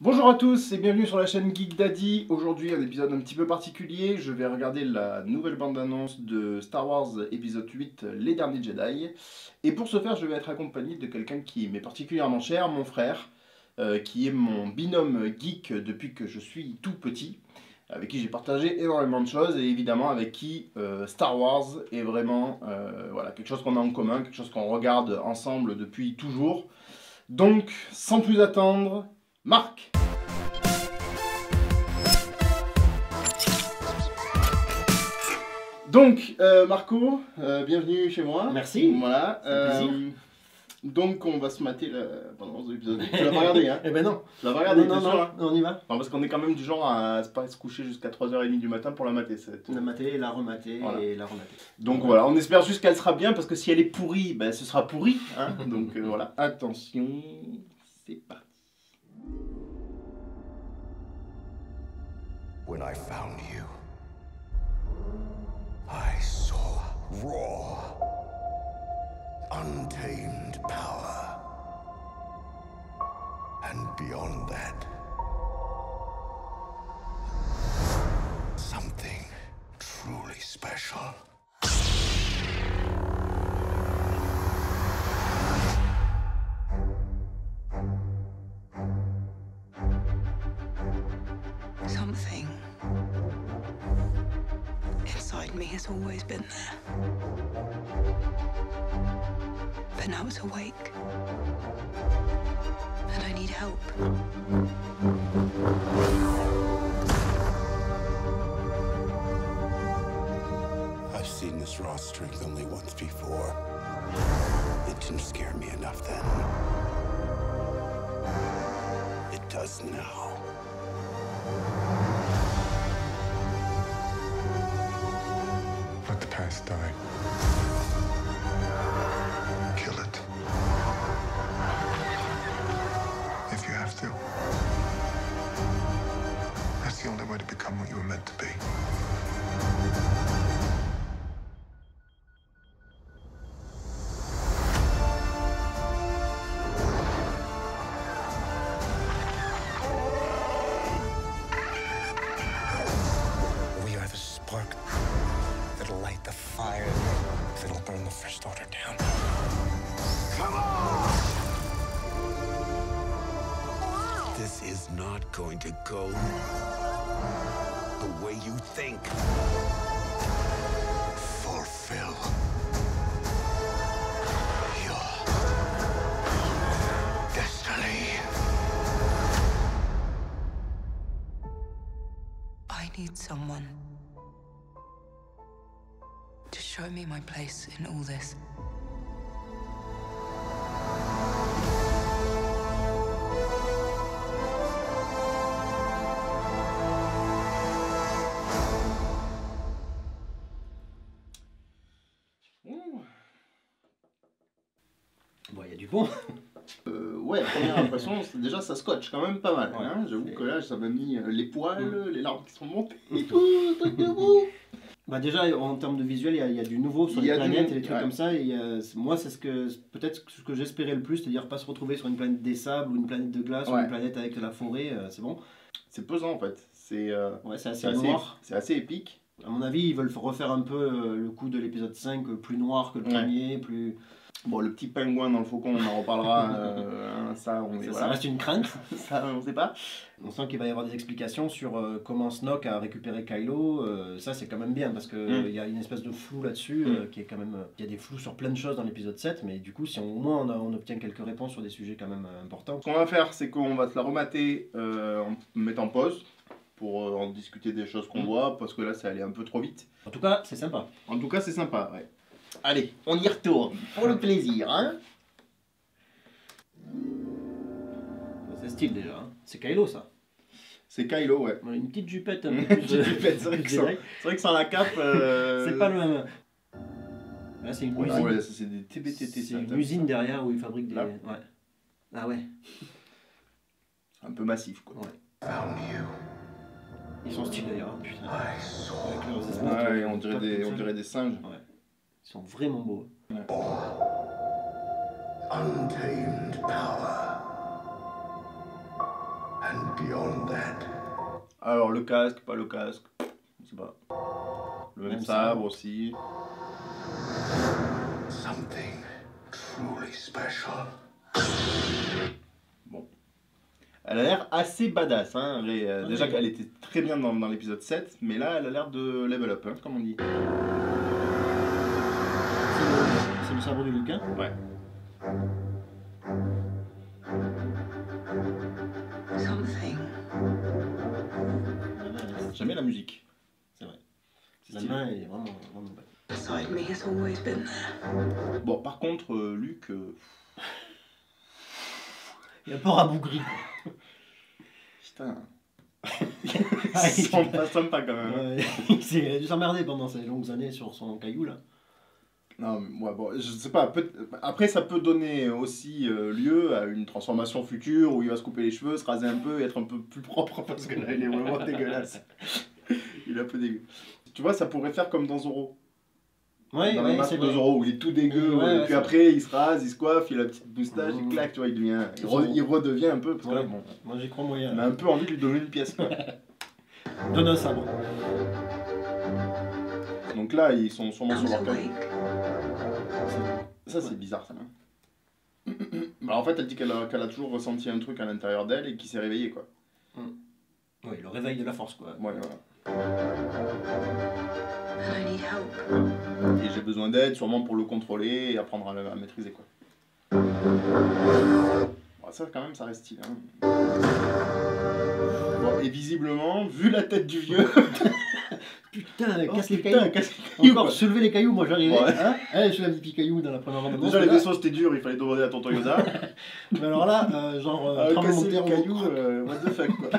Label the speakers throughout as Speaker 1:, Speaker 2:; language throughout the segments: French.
Speaker 1: Bonjour à tous et bienvenue sur la chaîne Geek Daddy. Aujourd'hui un épisode un petit peu particulier, je vais regarder la nouvelle bande-annonce de Star Wars épisode 8, Les Derniers Jedi. Et pour ce faire je vais être accompagné de quelqu'un qui m'est particulièrement cher, mon frère, qui est mon binôme geek depuis que je suis tout petit, avec qui j'ai partagé énormément de choses et évidemment avec qui Star Wars est vraiment voilà, quelque chose qu'on a en commun, quelque chose qu'on regarde ensemble depuis toujours. Donc sans plus attendre, Marc! Donc, Marco, bienvenue chez moi.
Speaker 2: Merci.
Speaker 1: Voilà.
Speaker 2: C'est un plaisir.
Speaker 1: Donc, on va se mater pendant l'épisode. Tu l'as pas regardé, hein?
Speaker 2: Eh ben non.
Speaker 1: Tu l'as pas regardé,
Speaker 2: Non,
Speaker 1: t'es sûr, hein?
Speaker 2: on y va.
Speaker 1: Non, parce qu'on est quand même du genre à pas se coucher jusqu'à 3h30 du matin pour la mater.
Speaker 2: La mater, la remater
Speaker 1: Voilà.
Speaker 2: et la remater.
Speaker 1: Donc voilà, on espère juste qu'elle sera bien, parce que si elle est pourrie, ben, ce sera pourri. Hein. Donc voilà. Attention, c'est parti.
Speaker 3: When I found you, I saw raw, untamed power. And beyond that, something truly special.
Speaker 4: Something inside me has always been there. But now it's awake. And I need help.
Speaker 3: I've seen this raw strength only once before. It didn't scare me enough then. It does now. Let the past die. Kill it. If you have to. That's the only way to become what you were meant to be. We are the spark that'll light the fire that'll burn the First Order down. Come on! This is not going to go the way you think. Fulfill your destiny.
Speaker 4: I need someone to show me my place in all this.
Speaker 1: Ouh.
Speaker 2: Bon, il y a du bon.
Speaker 1: Ouais, première impression, déjà ça scotche quand même pas mal.
Speaker 2: Ouais,
Speaker 1: Hein. J'avoue
Speaker 2: c'est-
Speaker 1: que là, ça m'a mis les poils, les larmes qui sont montées et tout, truc de fou.
Speaker 2: Bah déjà, en termes de visuel, il y a du nouveau sur
Speaker 1: Il y
Speaker 2: les
Speaker 1: a du
Speaker 2: planètes
Speaker 1: nou-
Speaker 2: et des trucs
Speaker 1: ouais.
Speaker 2: comme ça. Et moi, c'est peut-être ce que j'espérais le plus, c'est-à-dire pas se retrouver sur une planète des sables ou une planète de glace ou
Speaker 1: Ouais.
Speaker 2: une planète avec la forêt. C'est bon.
Speaker 1: C'est pesant en fait. C'est
Speaker 2: Ouais, c'est
Speaker 1: c'est
Speaker 2: assez noir.
Speaker 1: c'est assez épique.
Speaker 2: À mon avis, ils veulent refaire un peu le coup de l'épisode 5, plus noir que le
Speaker 1: Ouais.
Speaker 2: premier, plus.
Speaker 1: Bon, le petit pingouin dans le faucon, on en reparlera. Hein, ça, on est,
Speaker 2: Ça
Speaker 1: voilà.
Speaker 2: reste une crainte.
Speaker 1: Ça, on sait pas.
Speaker 2: On sent qu'il va y avoir des explications sur comment Snoke a récupéré Kylo. Ça, c'est quand même bien parce qu'il y a une espèce de flou là-dessus qui est quand même. Il y a des flous sur plein de choses dans l'épisode 7, mais du coup, si au moins on obtient quelques réponses sur des sujets quand même importants.
Speaker 1: Ce qu'on va faire, c'est qu'on va se la remater en mettant en pause pour en discuter des choses qu'on voit, parce que là, ça allait un peu trop vite.
Speaker 2: En tout cas, c'est sympa.
Speaker 1: En tout cas, c'est sympa, ouais. Allez, on y retourne, pour le plaisir, hein.
Speaker 2: C'est style déjà. Hein. C'est Kylo, ça.
Speaker 1: C'est Kylo, ouais.
Speaker 2: Une petite jupette un
Speaker 1: Une
Speaker 2: peu plus.
Speaker 1: petite jupette, c'est vrai que ça-
Speaker 2: direct.
Speaker 1: C'est vrai que sans la cape...
Speaker 2: C'est pas le même. Là, c'est une
Speaker 1: Ouais,
Speaker 2: usine.
Speaker 1: ouais, ça, c'est des TBTT.
Speaker 2: C'est une usine derrière où ils fabriquent des.
Speaker 1: Là.
Speaker 2: Ouais. Ah ouais.
Speaker 1: Un peu massif, quoi.
Speaker 3: Found you.
Speaker 2: Ils sont stylés d'ailleurs. Hein, putain.
Speaker 3: I saw
Speaker 2: Avec leurs espèces
Speaker 1: Ouais,
Speaker 2: de-
Speaker 1: on
Speaker 2: de
Speaker 1: dirait
Speaker 2: tops
Speaker 1: des,
Speaker 2: comme
Speaker 1: on
Speaker 2: ça.
Speaker 1: dirait des singes.
Speaker 2: Ouais. Ils sont vraiment beaux.
Speaker 3: untamed power. And beyond that.
Speaker 1: Alors le casque, pas le casque, je sais pas. Le même sabre aussi.
Speaker 3: Something truly special.
Speaker 1: Bon. Elle a l'air assez badass, hein. Déjà qu'elle était très bien dans l'épisode 7, mais là elle a l'air de level up, hein, comme on dit.
Speaker 2: C'est le sabre de Lucas.
Speaker 1: Ouais.
Speaker 4: Something.
Speaker 1: J'aime bien la musique.
Speaker 2: C'est vrai.
Speaker 1: C'est
Speaker 2: La
Speaker 1: stylé.
Speaker 2: main est vraiment belle.
Speaker 4: Beside me has always been there.
Speaker 1: Bon, par contre, Luc...
Speaker 2: Il a pas rabougri.
Speaker 1: Putain... Ils sont pas sympas quand même.
Speaker 2: Ouais, il a dû s'emmerder pendant ces longues années sur son caillou là.
Speaker 1: Non, mais moi, bon, je sais pas. Après, ça peut donner aussi lieu à une transformation future où il va se couper les cheveux, se raser un peu et être un peu plus propre parce que là, il est vraiment dégueulasse. Il est un peu dégueu. Tu vois, ça pourrait faire comme dans Zorro.
Speaker 2: Ouais,
Speaker 1: Dans le masque de Zorro où il est tout dégueu.
Speaker 2: Ouais,
Speaker 1: et puis après, il se rase, il se coiffe, il a la petite moustache, il claque, tu vois, il redevient un peu. Parce que là, bon,
Speaker 2: moi j'y crois moyen.
Speaker 1: on a un peu envie de lui donner une pièce. Quoi.
Speaker 2: Donne un sabre.
Speaker 1: Donc là, ils sont sûrement
Speaker 4: I
Speaker 1: sur
Speaker 4: was
Speaker 1: leur caillou.
Speaker 4: awake.
Speaker 1: Ça, c'est bizarre, ça. Hein. Bah, en fait, elle dit qu'elle a toujours ressenti un truc à l'intérieur d'elle et qu'il s'est réveillé, quoi.
Speaker 2: Oui, le réveil de la force quoi.
Speaker 1: Ouais, voilà.
Speaker 4: And I need help.
Speaker 1: Et j'ai besoin d'aide, sûrement pour le contrôler et apprendre à le maîtriser, quoi. Bon, ça, quand même, ça reste stylé. Hein. Bon, et visiblement, vu la tête du vieux...
Speaker 2: Putain,
Speaker 1: Oh,
Speaker 2: casse les
Speaker 1: putain,
Speaker 2: cailloux.
Speaker 1: casse les cailloux,
Speaker 2: Encore
Speaker 1: quoi.
Speaker 2: soulever les cailloux, moi j'arrivais.
Speaker 1: Ouais.
Speaker 2: Hein je suis un petit caillou dans la première bande.
Speaker 1: Déjà, les vaisseaux, c'était dur, il fallait demander à tonton Yoda.
Speaker 2: Mais alors là, tremblement
Speaker 1: Casser
Speaker 2: de
Speaker 1: le
Speaker 2: terre,
Speaker 1: caillou, what the fuck, quoi.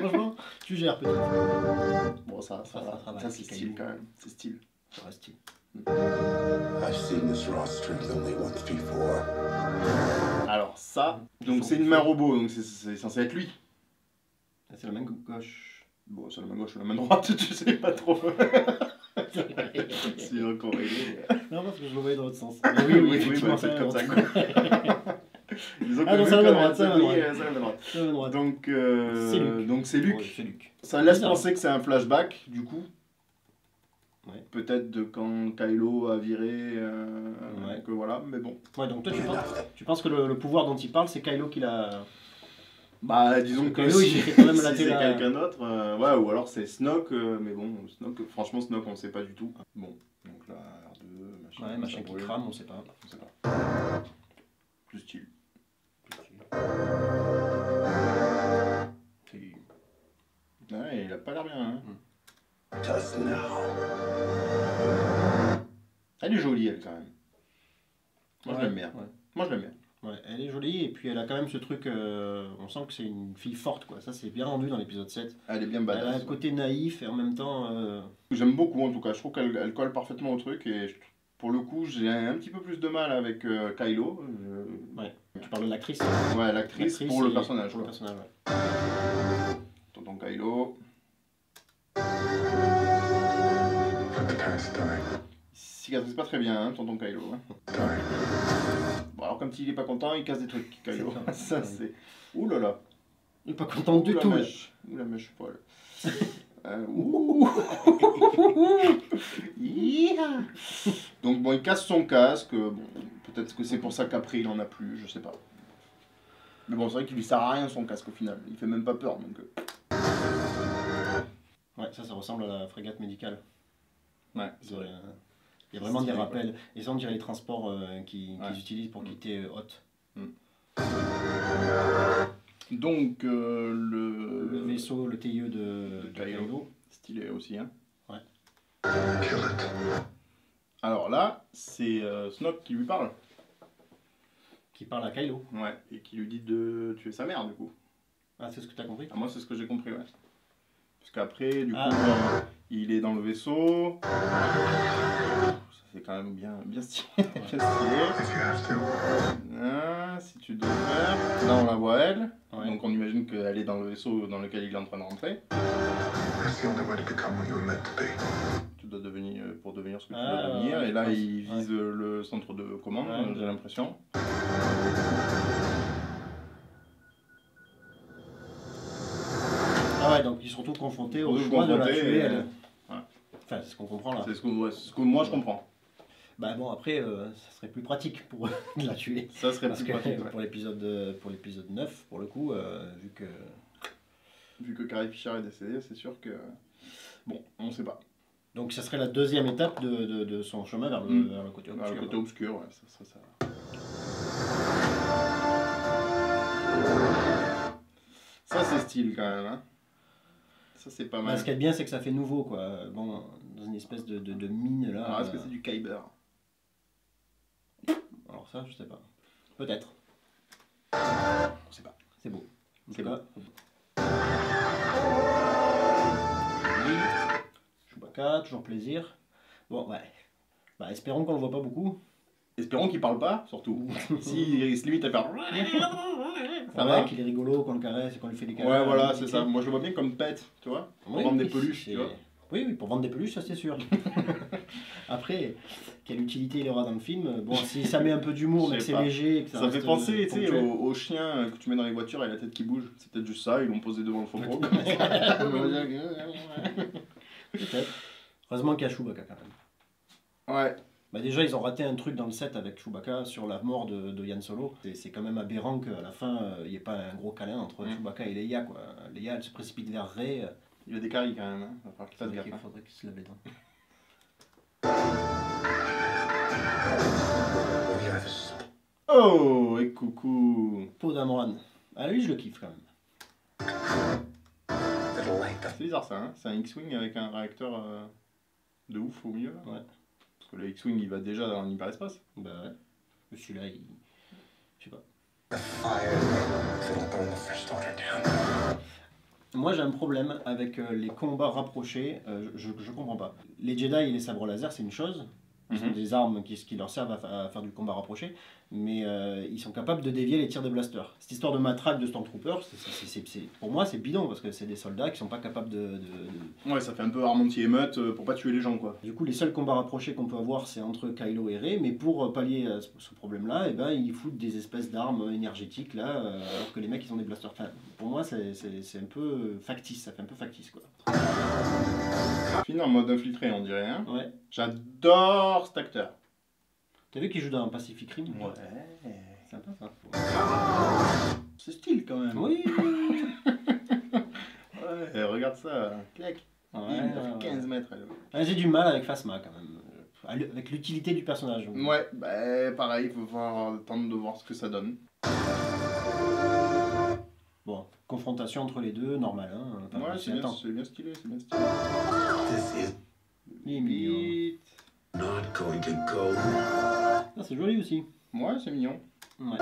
Speaker 2: franchement, tu gères peut-être.
Speaker 1: Bon, ça c'est
Speaker 2: les
Speaker 1: style,
Speaker 2: cailloux.
Speaker 1: quand même. C'est style.
Speaker 2: Ça reste style.
Speaker 3: I've seen this raw strength only once before.
Speaker 1: Alors, ça, donc c'est une main robot, donc c'est censé être lui.
Speaker 2: C'est la main gauche.
Speaker 1: Bon, c'est la main gauche ou la main droite, tu sais pas trop. C'est encore réglé.
Speaker 2: Non, parce que je le voyais dans l'autre sens.
Speaker 1: Oui,
Speaker 2: effectivement,
Speaker 1: bah, c'est comme ça.
Speaker 2: quoi.
Speaker 1: Disons
Speaker 2: Ah non,
Speaker 1: que
Speaker 2: c'est la
Speaker 1: Luc,
Speaker 2: main droite, c'est la main droite.
Speaker 1: c'est la main droite.
Speaker 2: C'est la main droite.
Speaker 1: Donc,
Speaker 2: C'est Luc.
Speaker 1: donc c'est Luc.
Speaker 2: Ouais, c'est Luc.
Speaker 1: Ça laisse
Speaker 2: Bizarre.
Speaker 1: penser que c'est un flashback, du coup.
Speaker 2: Ouais.
Speaker 1: Peut-être de quand Kylo a viré,
Speaker 2: Ouais.
Speaker 1: que voilà, mais bon.
Speaker 2: Ouais, donc toi tu penses que le pouvoir dont il parle, c'est Kylo qui l'a.
Speaker 1: Bah, disons
Speaker 2: Parce
Speaker 1: que
Speaker 2: que Kylo, il
Speaker 1: si,
Speaker 2: fait quand même
Speaker 1: si
Speaker 2: la
Speaker 1: c'est
Speaker 2: télé à-
Speaker 1: quelqu'un d'autre, ouais, ou alors c'est Snoke, mais bon, Snoke, franchement, Snoke, on sait pas du tout. Bon, donc là, R2, machin,
Speaker 2: Ouais, machin
Speaker 1: ça
Speaker 2: qui
Speaker 1: brûle.
Speaker 2: crame, on sait pas.
Speaker 1: On sait pas. Plus style. Ouais, il a pas l'air bien, hein.
Speaker 3: Just now.
Speaker 1: Elle est jolie, elle, quand même. Moi, je
Speaker 2: Ouais,
Speaker 1: l'aime bien.
Speaker 2: ouais.
Speaker 1: Moi, je l'aime bien.
Speaker 2: Ouais, elle est jolie et puis elle a quand même ce truc, on sent que c'est une fille forte quoi, ça c'est bien rendu dans l'épisode 7.
Speaker 1: Elle est bien
Speaker 2: Elle a un
Speaker 1: badass.
Speaker 2: côté naïf et en même temps...
Speaker 1: J'aime beaucoup, en tout cas. Je trouve qu'elle colle parfaitement au truc et pour le coup, j'ai un petit peu plus de mal avec Kylo.
Speaker 2: Ouais, tu parles de l'actrice.
Speaker 1: Ouais, l'actrice pour le personnage.
Speaker 2: Pour le
Speaker 1: Quoi.
Speaker 2: personnage, ouais.
Speaker 1: Tonton Kylo.
Speaker 3: For the past time.
Speaker 1: Il cicatrise pas très bien, hein, tonton Kylo. Hein. Bon, alors quand il est pas content, il casse des trucs, Kylo. Ça, c'est... Ouh là là.
Speaker 2: Il est pas content du
Speaker 1: la
Speaker 2: tout.
Speaker 1: mèche. Ouh la mèche poil. Ouh. Yeah. Donc bon, il casse son casque. Bon, peut-être que c'est pour ça qu'après il en a plus, je sais pas. Mais bon, c'est vrai qu'il lui sert à rien son casque au final. Il fait même pas peur donc.
Speaker 2: Ouais, ça ressemble à la frégate médicale.
Speaker 1: Ouais,
Speaker 2: C'est vrai. Il y a vraiment des
Speaker 1: stylé, quoi.
Speaker 2: rappels. Et ça on dirait les transports qu'ils
Speaker 1: Ouais.
Speaker 2: utilisent pour quitter Hoth.
Speaker 1: Donc
Speaker 2: Le vaisseau, le TIE de
Speaker 1: Kylo.
Speaker 2: Kylo.
Speaker 1: Stylé aussi, hein.
Speaker 3: Kill it.
Speaker 1: Alors là, c'est Snoke qui lui parle.
Speaker 2: Qui parle à Kylo.
Speaker 1: Ouais. Et qui lui dit de tuer sa mère du coup.
Speaker 2: Ah, c'est ce que t'as compris?
Speaker 1: Ah, moi, c'est ce que j'ai compris, ouais. Parce qu'après, du coup,
Speaker 2: Ah.
Speaker 1: il est dans le vaisseau. Ça, c'est quand même bien stylé. Bien stylé.
Speaker 3: If you have to.
Speaker 1: Ah, si tu dois faire. Là, on la voit, elle.
Speaker 2: Ouais.
Speaker 1: Donc, on imagine qu'elle est dans le vaisseau dans lequel il est en train de rentrer.
Speaker 3: That's the only way to become what you were meant to be.
Speaker 1: Tu dois devenir, pour devenir ce que tu
Speaker 2: Ah,
Speaker 1: dois devenir.
Speaker 2: ouais,
Speaker 1: Et là,
Speaker 2: je pense.
Speaker 1: il vise le centre de commande,
Speaker 2: Ouais.
Speaker 1: j'ai l'impression.
Speaker 2: ouais, donc ils se retrouvent confrontés au choix de la tuer. Elle.
Speaker 1: Ouais.
Speaker 2: Enfin, c'est ce qu'on comprend là.
Speaker 1: C'est ce que moi je comprends.
Speaker 2: Bah bon, après, ça serait plus pratique pour eux de la tuer.
Speaker 1: Ça serait
Speaker 2: Parce
Speaker 1: plus
Speaker 2: que
Speaker 1: pratique. Ouais.
Speaker 2: pour l'épisode 9, pour le coup,
Speaker 1: Vu que Carrie Fisher est décédée, c'est sûr que. Bon, on sait pas.
Speaker 2: Donc ça serait la deuxième étape de son chemin vers le côté obscur.
Speaker 1: Vers le côté obscur, ouais, ça serait ça. Ça c'est style quand même, hein. Ça c'est pas mal.
Speaker 2: Ce qui est bien, c'est que ça fait nouveau, quoi. Bon, dans une espèce de mine là.
Speaker 1: Alors est-ce que c'est du Kyber?
Speaker 2: Alors ça, je sais pas. Peut-être.
Speaker 1: On sait pas.
Speaker 2: C'est beau. En
Speaker 1: C'est
Speaker 2: tout
Speaker 1: beau.
Speaker 2: cas. Oui. Chewbacca, toujours plaisir. Bon, ouais. Bah, espérons qu'on le voit pas beaucoup.
Speaker 1: Espérons qu'il parle pas, surtout. Si il se limite à faire. Ça
Speaker 2: Ouais,
Speaker 1: va.
Speaker 2: qu'il est rigolo, qu'on le caresse et qu'on lui fait des câlins.
Speaker 1: Ouais, voilà, c'est ça. Moi je le vois bien comme pet, tu vois. Pour
Speaker 2: Oui,
Speaker 1: vendre des
Speaker 2: oui,
Speaker 1: peluches,
Speaker 2: c'est-
Speaker 1: tu vois.
Speaker 2: Oui, oui, pour vendre des peluches, ça c'est sûr. Après, quelle utilité il aura dans le film? Bon, si ça met un peu d'humour,
Speaker 1: Je
Speaker 2: mais que
Speaker 1: sais
Speaker 2: c'est
Speaker 1: pas.
Speaker 2: léger et que ça
Speaker 1: Ça fait
Speaker 2: reste,
Speaker 1: penser, tu sais,
Speaker 2: ponctuel.
Speaker 1: aux chiens que tu mets dans les voitures et la tête qui bouge. C'est peut-être juste ça, ils l'ont posé devant le faubourg.
Speaker 2: Peut-être. Heureusement qu'il y a Chewbacca quand même.
Speaker 1: Ouais.
Speaker 2: Bah déjà, ils ont raté un truc dans le set avec Chewbacca sur la mort de Han Solo. C'est quand même aberrant qu'à la fin, il n'y ait pas un gros câlin entre Chewbacca et Leia, quoi. Leia, elle se précipite vers Rey.
Speaker 1: Il a des caries quand même, hein. Va falloir qu'il fasse gaffe.
Speaker 2: Il
Speaker 1: Hein.
Speaker 2: faudrait qu'il se lave les dents.
Speaker 3: We are the sport.
Speaker 1: Oh, et coucou.
Speaker 2: Poe Dameron. Ah, lui, je le kiffe quand même.
Speaker 3: That'll light the
Speaker 1: C'est bizarre ça, hein. C'est un X-Wing avec un réacteur de ouf au milieu. Là.
Speaker 2: Ouais.
Speaker 1: Parce que le X-Wing il va déjà dans l'hyperespace.
Speaker 2: Bah ouais. Celui-là, il. Je sais pas.
Speaker 3: fire that'll burn the First Order down.
Speaker 2: Moi, j'ai un problème avec les combats rapprochés. Je comprends pas. Les Jedi et les sabres laser, c'est une chose. Ils sont des armes qui leur servent à faire du combat rapproché, mais ils sont capables de dévier les tirs des blasters. Cette histoire de matraque de Stormtroopers, pour moi, c'est bidon parce que c'est des soldats qui sont pas capables de.
Speaker 1: Ouais, ça fait un peu arme anti-émeute pour pas tuer les gens quoi.
Speaker 2: Du coup, les seuls combats rapprochés qu'on peut avoir, c'est entre Kylo et Rey, mais pour pallier à ce problème-là, eh ben, ils foutent des espèces d'armes énergétiques là, alors que les mecs ils ont des blasters. Enfin, pour moi, c'est un peu factice, ça fait un peu factice quoi.
Speaker 1: Fini en mode infiltré on dirait. Hein.
Speaker 2: Ouais.
Speaker 1: J'adore cet acteur.
Speaker 2: T'as vu qu'il joue dans Pacific Rim?
Speaker 1: Ouais.
Speaker 2: Sympa ça.
Speaker 1: C'est style quand même.
Speaker 2: Oui.
Speaker 1: Ouais, regarde ça. Clac.
Speaker 2: Ouais,
Speaker 1: Il a fait 15 mètres. Elle.
Speaker 2: Ouais, j'ai du mal avec Phasma quand même. Avec l'utilité du personnage.
Speaker 1: Ouais, bah pareil, il faut voir, attendre de voir ce que ça donne.
Speaker 2: Bon, confrontation entre les deux, normal. Hein. Enfin,
Speaker 1: Ouais,
Speaker 2: c'est
Speaker 1: c'est bien,
Speaker 2: attends.
Speaker 1: c'est bien stylé, c'est bien stylé.
Speaker 3: This is
Speaker 2: Il est mignon.
Speaker 1: Vite.
Speaker 3: not going to go.
Speaker 2: Ah, c'est joli aussi.
Speaker 1: Ouais, c'est mignon.
Speaker 2: Ouais.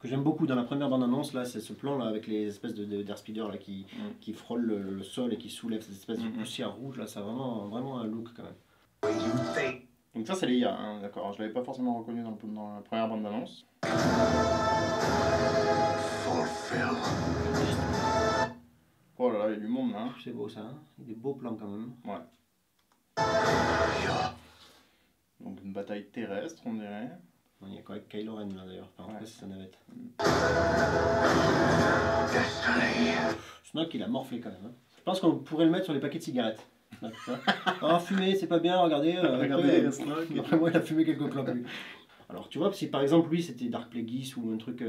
Speaker 2: Que j'aime beaucoup dans la première bande-annonce, là, c'est ce plan là avec les espèces d'air speeder là qui frôlent le sol et qui soulèvent cette espèce de poussière rouge là, ça a vraiment un look quand même.
Speaker 3: Way you think.
Speaker 1: Donc ça c'est les IA, hein, d'accord. Je l'avais pas forcément reconnu dans la première bande d'annonce.
Speaker 3: Fulfill.
Speaker 1: Oh là là, il y a du monde là. Hein.
Speaker 2: C'est beau ça, hein. Il y a des beaux plans quand même.
Speaker 3: Yeah.
Speaker 1: Donc une bataille terrestre, on dirait.
Speaker 2: Il y a quoi avec Kylo Ren là d'ailleurs, enfin, en tout
Speaker 1: Ouais.
Speaker 2: cas c'est sa navette.
Speaker 3: Destiny.
Speaker 2: Snoke il a morflé quand même. Hein. Je pense qu'on pourrait le mettre sur les paquets de cigarettes. Oh fumer c'est pas bien, regardez.
Speaker 1: Regardez,
Speaker 2: après,
Speaker 1: Snoke.
Speaker 2: après moi il a fumé quelques clopes lui. Alors tu vois, si par exemple lui c'était Dark Plagueis ou un truc,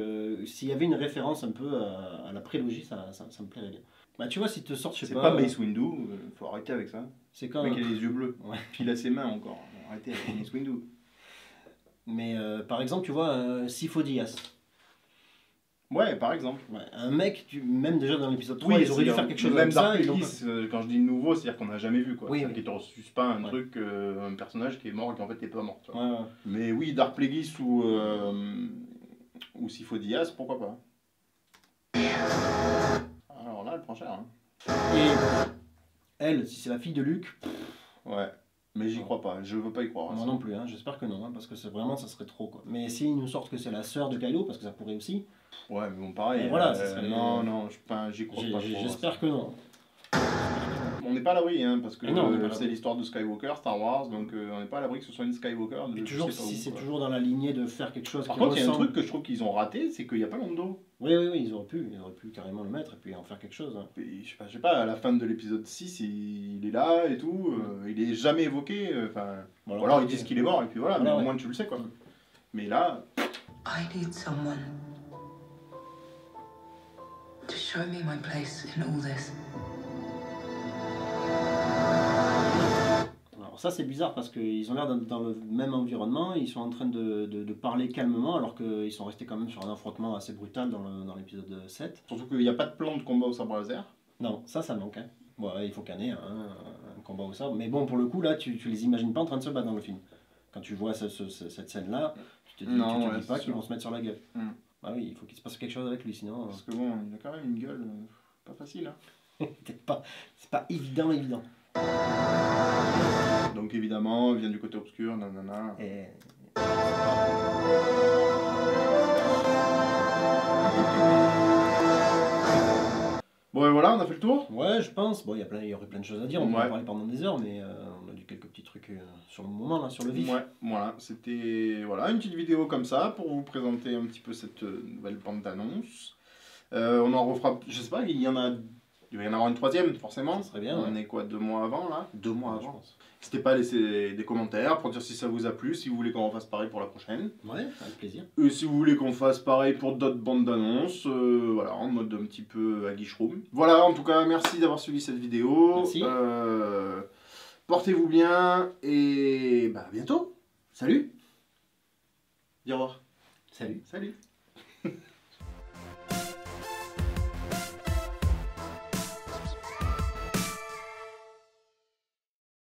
Speaker 2: s'il y avait une référence un peu à la prélogie, ça me plairait bien. Bah tu vois, si te sortent, je sais
Speaker 1: C'est
Speaker 2: pas.
Speaker 1: pas Mace Windu, faut arrêter avec ça.
Speaker 2: C'est quand
Speaker 1: Le mec il a les yeux bleus.
Speaker 2: Ouais.
Speaker 1: Puis il a ses mains encore. Arrêtez avec Mace Windu.
Speaker 2: Mais par exemple, tu vois, Sifo Dyas.
Speaker 1: Ouais, par exemple.
Speaker 2: Ouais, un mec, même déjà dans l'épisode 3, ils auraient dû faire quelque chose
Speaker 1: même
Speaker 2: comme ça.
Speaker 1: Dark
Speaker 2: Ils l'ont
Speaker 1: Plagueis, quand je dis nouveau, c'est-à-dire qu'on n'a jamais vu quoi.
Speaker 2: Oui,
Speaker 1: C'est-à-dire
Speaker 2: oui.
Speaker 1: qu'il te ressuscite pas un
Speaker 2: Ouais.
Speaker 1: truc, un personnage qui est mort et qui en fait n'est pas mort. Tu vois.
Speaker 2: pas. Ouais, ouais.
Speaker 1: Mais oui, Dark Plagueis ou Sifo Dyas, pourquoi pas. Alors là, elle prend cher. Hein.
Speaker 2: Et elle, si c'est la fille de Luke,
Speaker 1: Ouais, mais j'y crois pas, je veux pas y croire. à
Speaker 2: moi
Speaker 1: ça.
Speaker 2: non plus, hein, j'espère que non, hein, parce que vraiment ça serait trop quoi. Mais s'ils nous sortent que c'est la sœur de Kylo, parce que ça pourrait aussi,
Speaker 1: Ouais, mais bon, pareil.
Speaker 2: Et voilà, ça serait-
Speaker 1: Non, non, j'y crois pas trop.
Speaker 2: j'espère que non.
Speaker 1: On n'est pas à l'abri, hein, parce que
Speaker 2: Ah non, on n'est pas à
Speaker 1: c'est
Speaker 2: l'abri.
Speaker 1: l'histoire de Skywalker, Star Wars, donc on n'est pas à l'abri que ce soit une Skywalker.
Speaker 2: Et
Speaker 1: je
Speaker 2: toujours,
Speaker 1: sais pas
Speaker 2: si
Speaker 1: où,
Speaker 2: c'est
Speaker 1: quoi.
Speaker 2: toujours dans la lignée de faire quelque chose
Speaker 1: Par
Speaker 2: qui
Speaker 1: contre, il y a un
Speaker 2: ressemble...
Speaker 1: truc que je trouve qu'ils ont raté, c'est qu'il n'y a pas Lando.
Speaker 2: Oui, ils auraient pu carrément le mettre et puis en faire quelque chose. Hein.
Speaker 1: Et je sais pas, à la fin de l'épisode 6, il est là et tout, il est jamais évoqué,
Speaker 2: Voilà,
Speaker 1: ou alors ils disent qu'il est mort, et puis voilà, mais
Speaker 2: Voilà,
Speaker 1: au
Speaker 2: ouais.
Speaker 1: moins tu le sais, quoi.
Speaker 2: Mm.
Speaker 1: Mais là,
Speaker 4: I need someone to show me my place in all this.
Speaker 2: Alors ça c'est bizarre parce qu'ils ont l'air d'être dans le même environnement, ils sont en train de parler calmement alors qu'ils sont restés quand même sur un affrontement assez brutal dans l'épisode 7.
Speaker 1: surtout qu'il n'y a pas de plan de combat au sabre laser.
Speaker 2: Non, ça manque. Hein. Bon, ouais, il faut qu'il y en ait un combat au sabre. Mais bon, pour le coup, là, tu les imagines pas en train de se battre dans le film. Quand tu vois cette scène-là, tu te dis,
Speaker 1: Non,
Speaker 2: tu te
Speaker 1: ouais,
Speaker 2: dis pas
Speaker 1: c'est
Speaker 2: qu'ils
Speaker 1: sûr.
Speaker 2: vont se mettre sur la gueule.
Speaker 1: Mm.
Speaker 2: Ah oui, il faut qu'il se passe quelque chose avec lui, sinon...
Speaker 1: Parce que bon, il a quand même une gueule pas facile, hein.
Speaker 2: c'est pas évident.
Speaker 1: Donc évidemment, il vient du côté obscur, nanana.
Speaker 2: Et...
Speaker 1: Bon et voilà, on a fait le tour.
Speaker 2: Ouais, je pense. Bon, il y aurait plein de choses à dire, on pourrait
Speaker 1: Ouais.
Speaker 2: en parler pendant des heures, mais on a dit quelques petits trucs sur le moment, là, sur le vif.
Speaker 1: Ouais, voilà, c'était voilà, une petite vidéo comme ça pour vous présenter un petit peu cette nouvelle bande d'annonces. On en refera, je sais pas, il va y en avoir une troisième forcément.
Speaker 2: Ça serait bien,
Speaker 1: On
Speaker 2: ouais.
Speaker 1: est quoi, 2 mois avant là 2 mois
Speaker 2: Ouais, je
Speaker 1: avant.
Speaker 2: pense.
Speaker 1: N'hésitez pas à laisser des commentaires pour dire si ça vous a plu, si vous voulez qu'on refasse pareil pour la prochaine.
Speaker 2: Ouais, avec plaisir.
Speaker 1: Et si vous voulez qu'on fasse pareil pour d'autres bandes d'annonces, voilà, en mode un petit peu à guicheroum. Voilà, en tout cas, merci d'avoir suivi cette vidéo.
Speaker 2: Merci.
Speaker 1: Portez-vous bien et bah, à bientôt. Salut. Dis au revoir.
Speaker 2: Salut.
Speaker 1: Salut.